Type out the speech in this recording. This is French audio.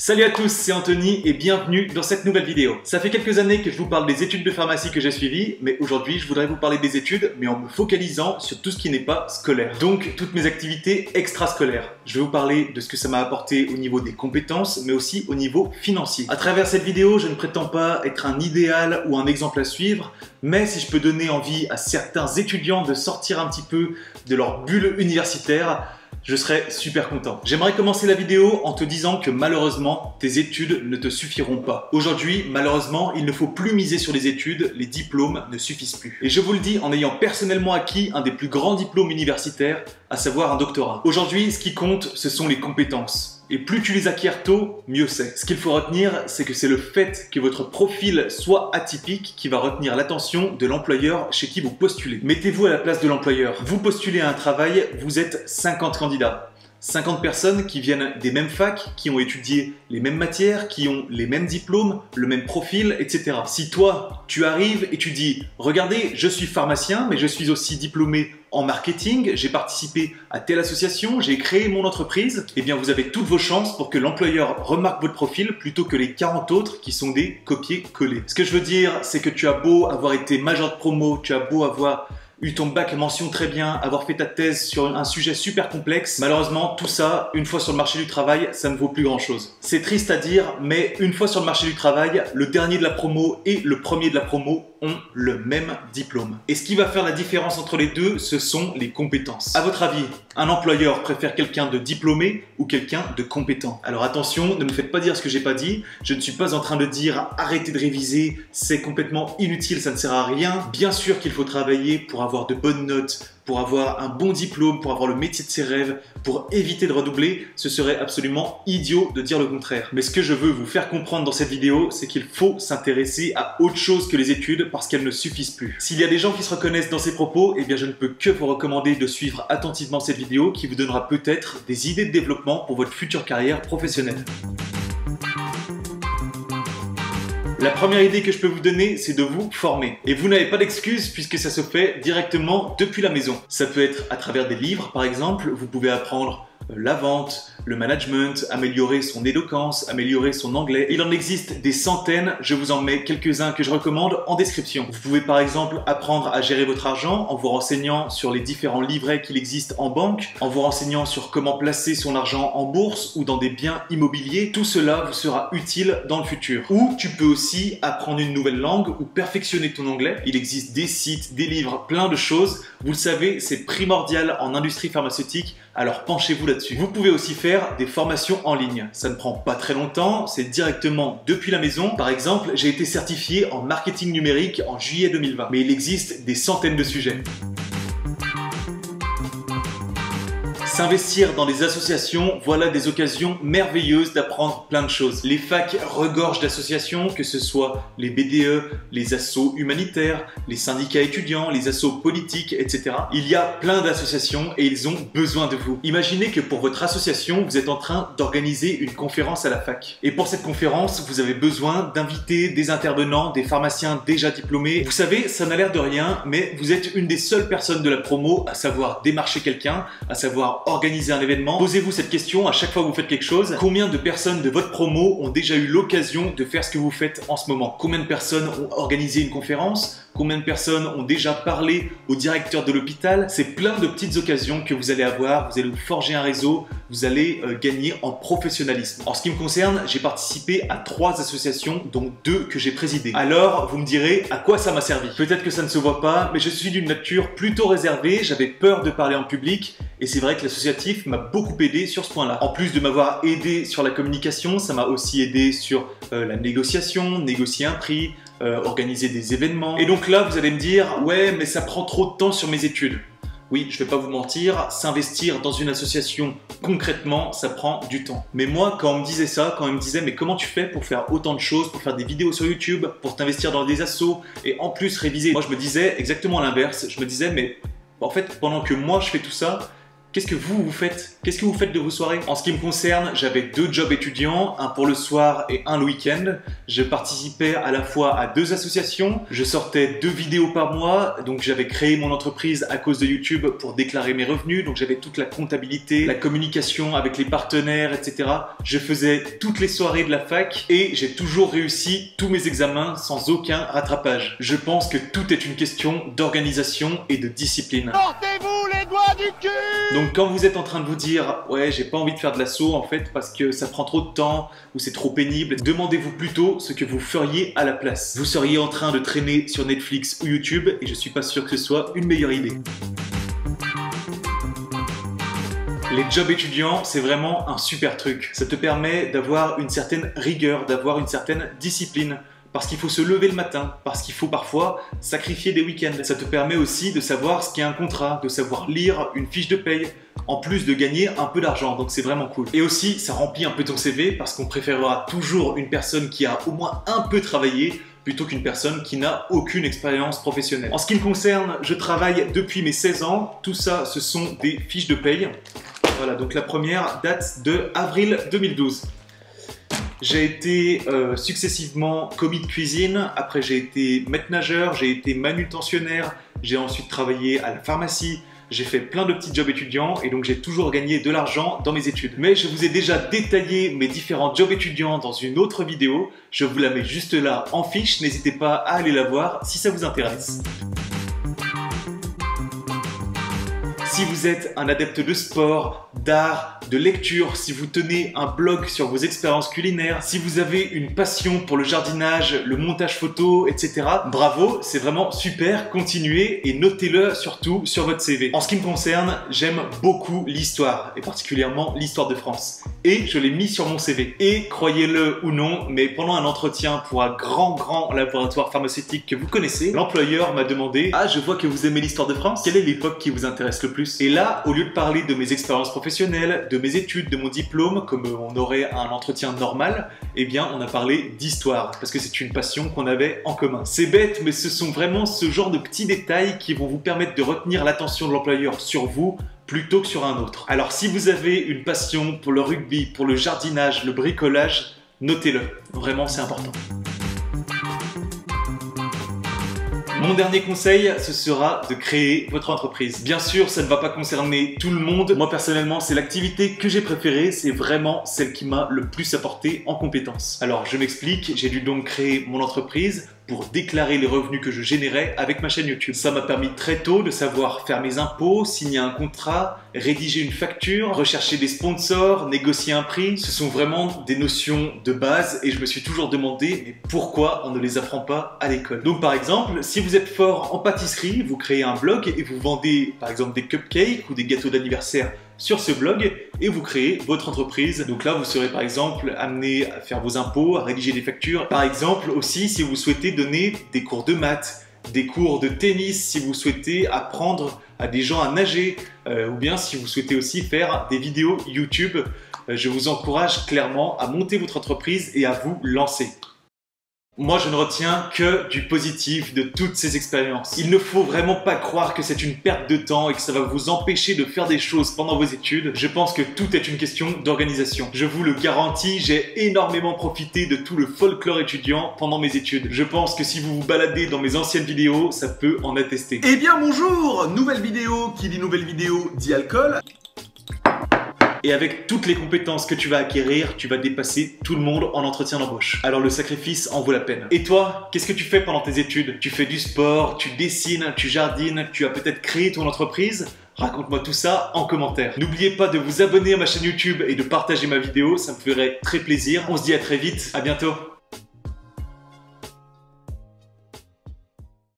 Salut à tous, c'est Anthony et bienvenue dans cette nouvelle vidéo. Ça fait quelques années que je vous parle des études de pharmacie que j'ai suivies, mais aujourd'hui je voudrais vous parler des études, mais en me focalisant sur tout ce qui n'est pas scolaire. Donc toutes mes activités extrascolaires. Je vais vous parler de ce que ça m'a apporté au niveau des compétences, mais aussi au niveau financier. À travers cette vidéo, je ne prétends pas être un idéal ou un exemple à suivre, mais si je peux donner envie à certains étudiants de sortir un petit peu de leur bulle universitaire, je serais super content. J'aimerais commencer la vidéo en te disant que malheureusement, tes études ne te suffiront pas. Aujourd'hui, malheureusement, il ne faut plus miser sur les études, les diplômes ne suffisent plus. Et je vous le dis en ayant personnellement acquis un des plus grands diplômes universitaires, à savoir un doctorat. Aujourd'hui, ce qui compte, ce sont les compétences. Et plus tu les acquiers tôt, mieux c'est. Ce qu'il faut retenir, c'est que c'est le fait que votre profil soit atypique qui va retenir l'attention de l'employeur chez qui vous postulez. Mettez-vous à la place de l'employeur. Vous postulez à un travail, vous êtes 50 candidats. 50 personnes qui viennent des mêmes facs, qui ont étudié les mêmes matières, qui ont les mêmes diplômes, le même profil, etc. Si toi, tu arrives et tu dis « Regardez, je suis pharmacien, mais je suis aussi diplômé en marketing, j'ai participé à telle association, j'ai créé mon entreprise », eh bien vous avez toutes vos chances pour que l'employeur remarque votre profil plutôt que les 40 autres qui sont des copier-coller. Ce que je veux dire, c'est que tu as beau avoir été major de promo, tu as beau avoir eu ton bac mention très bien, avoir fait ta thèse sur un sujet super complexe, malheureusement tout ça, une fois sur le marché du travail, ça ne vaut plus grand chose. C'est triste à dire, mais une fois sur le marché du travail, le dernier de la promo et le premier de la promo ont le même diplôme. Et ce qui va faire la différence entre les deux, ce sont les compétences. À votre avis, un employeur préfère quelqu'un de diplômé ou quelqu'un de compétent? Alors attention, ne me faites pas dire ce que j'ai pas dit. Je ne suis pas en train de dire arrêtez de réviser, c'est complètement inutile, ça ne sert à rien. Bien sûr qu'il faut travailler pour avoir de bonnes notes, pour avoir un bon diplôme, pour avoir le métier de ses rêves, pour éviter de redoubler, ce serait absolument idiot de dire le contraire. Mais ce que je veux vous faire comprendre dans cette vidéo, c'est qu'il faut s'intéresser à autre chose que les études parce qu'elles ne suffisent plus. S'il y a des gens qui se reconnaissent dans ces propos, eh bien je ne peux que vous recommander de suivre attentivement cette vidéo qui vous donnera peut-être des idées de développement pour votre future carrière professionnelle. La première idée que je peux vous donner, c'est de vous former. Et vous n'avez pas d'excuse puisque ça se fait directement depuis la maison. Ça peut être à travers des livres, par exemple. Vous pouvez apprendre la vente, le management, améliorer son éloquence, améliorer son anglais. Il en existe des centaines, je vous en mets quelques-uns que je recommande en description. Vous pouvez par exemple apprendre à gérer votre argent en vous renseignant sur les différents livrets qu'il existe en banque, en vous renseignant sur comment placer son argent en bourse ou dans des biens immobiliers. Tout cela vous sera utile dans le futur. Ou tu peux aussi apprendre une nouvelle langue ou perfectionner ton anglais. Il existe des sites, des livres, plein de choses. Vous le savez, c'est primordial en industrie pharmaceutique, alors penchez-vous là-dessus. Vous pouvez aussi faire des formations en ligne. Ça ne prend pas très longtemps, c'est directement depuis la maison. Par exemple, j'ai été certifié en marketing numérique en juillet 2020. Mais il existe des centaines de sujets. S'investir dans des associations, voilà des occasions merveilleuses d'apprendre plein de choses. Les facs regorgent d'associations, que ce soit les BDE, les assos humanitaires, les syndicats étudiants, les assos politiques, etc. Il y a plein d'associations et ils ont besoin de vous. Imaginez que pour votre association, vous êtes en train d'organiser une conférence à la fac. Et pour cette conférence, vous avez besoin d'inviter des intervenants, des pharmaciens déjà diplômés. Vous savez, ça n'a l'air de rien, mais vous êtes une des seules personnes de la promo à savoir démarcher quelqu'un, à savoir organiser un événement. Posez-vous cette question à chaque fois que vous faites quelque chose. Combien de personnes de votre promo ont déjà eu l'occasion de faire ce que vous faites en ce moment? Combien de personnes ont organisé une conférence? Combien de personnes ont déjà parlé au directeur de l'hôpital? C'est plein de petites occasions que vous allez avoir. Vous allez vous forger un réseau. Vous allez gagner en professionnalisme. En ce qui me concerne, j'ai participé à 3 associations, dont 2 que j'ai présidées. Alors, vous me direz à quoi ça m'a servi? Peut-être que ça ne se voit pas, mais je suis d'une nature plutôt réservée. J'avais peur de parler en public et c'est vrai que l'associatif m'a beaucoup aidé sur ce point-là. En plus de m'avoir aidé sur la communication, ça m'a aussi aidé sur la négociation, négocier un prix, organiser des événements. Et donc là, vous allez me dire, ouais, mais ça prend trop de temps sur mes études. Oui, je vais pas vous mentir, s'investir dans une association concrètement, ça prend du temps. Mais moi, quand on me disait ça, quand on me disait mais comment tu fais pour faire autant de choses, pour faire des vidéos sur YouTube, pour t'investir dans des assos et en plus réviser, moi je me disais exactement l'inverse. Je me disais mais en fait pendant que moi je fais tout ça, qu'est-ce que vous faites? Qu'est-ce que vous faites de vos soirées? En ce qui me concerne, j'avais 2 jobs étudiants, un pour le soir et un le week-end. Je participais à la fois à 2 associations, je sortais 2 vidéos par mois, donc j'avais créé mon entreprise à cause de YouTube pour déclarer mes revenus, donc j'avais toute la comptabilité, la communication avec les partenaires, etc. Je faisais toutes les soirées de la fac et j'ai toujours réussi tous mes examens sans aucun rattrapage. Je pense que tout est une question d'organisation et de discipline. Sortez-vous les doigts du cul! Donc quand vous êtes en train de vous dire « Ouais, j'ai pas envie de faire de l'assaut en fait parce que ça prend trop de temps ou c'est trop pénible », demandez-vous plutôt ce que vous feriez à la place. Vous seriez en train de traîner sur Netflix ou YouTube et je suis pas sûr que ce soit une meilleure idée. Les jobs étudiants, c'est vraiment un super truc. Ça te permet d'avoir une certaine rigueur, d'avoir une certaine discipline. Parce qu'il faut se lever le matin, parce qu'il faut parfois sacrifier des week-ends. Ça te permet aussi de savoir ce qu'est un contrat, de savoir lire une fiche de paye, en plus de gagner un peu d'argent, donc c'est vraiment cool. Et aussi, ça remplit un peu ton CV, parce qu'on préférera toujours une personne qui a au moins un peu travaillé, plutôt qu'une personne qui n'a aucune expérience professionnelle. En ce qui me concerne, je travaille depuis mes 16 ans. Tout ça, ce sont des fiches de paye. Voilà, donc la première date de avril 2012. J'ai été successivement commis de cuisine, après j'ai été maître-nageur, j'ai été manutentionnaire, j'ai ensuite travaillé à la pharmacie, j'ai fait plein de petits jobs étudiants et donc j'ai toujours gagné de l'argent dans mes études. Mais je vous ai déjà détaillé mes différents jobs étudiants dans une autre vidéo, je vous la mets juste là en fiche, n'hésitez pas à aller la voir si ça vous intéresse. Si vous êtes un adepte de sport, d'art, de lecture, si vous tenez un blog sur vos expériences culinaires, si vous avez une passion pour le jardinage, le montage photo, etc. Bravo, c'est vraiment super, continuez et notez-le surtout sur votre CV. En ce qui me concerne, j'aime beaucoup l'histoire, et particulièrement l'histoire de France. Et je l'ai mis sur mon CV. Et croyez-le ou non, mais pendant un entretien pour un grand laboratoire pharmaceutique que vous connaissez, l'employeur m'a demandé « Ah, je vois que vous aimez l'histoire de France, quelle est l'époque qui vous intéresse le plus ?» Et là, au lieu de parler de mes expériences professionnelles, de mes études, de mon diplôme, comme on aurait un entretien normal, eh bien, on a parlé d'histoire, parce que c'est une passion qu'on avait en commun. C'est bête, mais ce sont vraiment ce genre de petits détails qui vont vous permettre de retenir l'attention de l'employeur sur vous, plutôt que sur un autre. Alors, si vous avez une passion pour le rugby, pour le jardinage, le bricolage, notez-le. Vraiment, c'est important. Mon dernier conseil, ce sera de créer votre entreprise. Bien sûr, ça ne va pas concerner tout le monde. Moi, personnellement, c'est l'activité que j'ai préférée. C'est vraiment celle qui m'a le plus apporté en compétences. Alors, je m'explique. J'ai dû donc créer mon entreprise pour déclarer les revenus que je générais avec ma chaîne YouTube. Ça m'a permis très tôt de savoir faire mes impôts, signer un contrat, rédiger une facture, rechercher des sponsors, négocier un prix. Ce sont vraiment des notions de base et je me suis toujours demandé mais pourquoi on ne les apprend pas à l'école. Donc par exemple, si vous êtes fort en pâtisserie, vous créez un blog et vous vendez par exemple des cupcakes ou des gâteaux d'anniversaire sur ce blog et vous créez votre entreprise. Donc là, vous serez par exemple amené à faire vos impôts, à rédiger des factures. Par exemple aussi, si vous souhaitez donner des cours de maths, des cours de tennis, si vous souhaitez apprendre à des gens à nager, ou bien si vous souhaitez aussi faire des vidéos YouTube, je vous encourage clairement à monter votre entreprise et à vous lancer. Moi, je ne retiens que du positif de toutes ces expériences. Il ne faut vraiment pas croire que c'est une perte de temps et que ça va vous empêcher de faire des choses pendant vos études. Je pense que tout est une question d'organisation. Je vous le garantis, j'ai énormément profité de tout le folklore étudiant pendant mes études. Je pense que si vous vous baladez dans mes anciennes vidéos, ça peut en attester. Eh bien bonjour! Nouvelle vidéo, qui dit nouvelle vidéo dit alcool. Et avec toutes les compétences que tu vas acquérir, tu vas dépasser tout le monde en entretien d'embauche. Alors le sacrifice en vaut la peine. Et toi, qu'est-ce que tu fais pendant tes études? Tu fais du sport, tu dessines, tu jardines, tu as peut-être créé ton entreprise? Raconte-moi tout ça en commentaire. N'oubliez pas de vous abonner à ma chaîne YouTube et de partager ma vidéo, ça me ferait très plaisir. On se dit à très vite, à bientôt.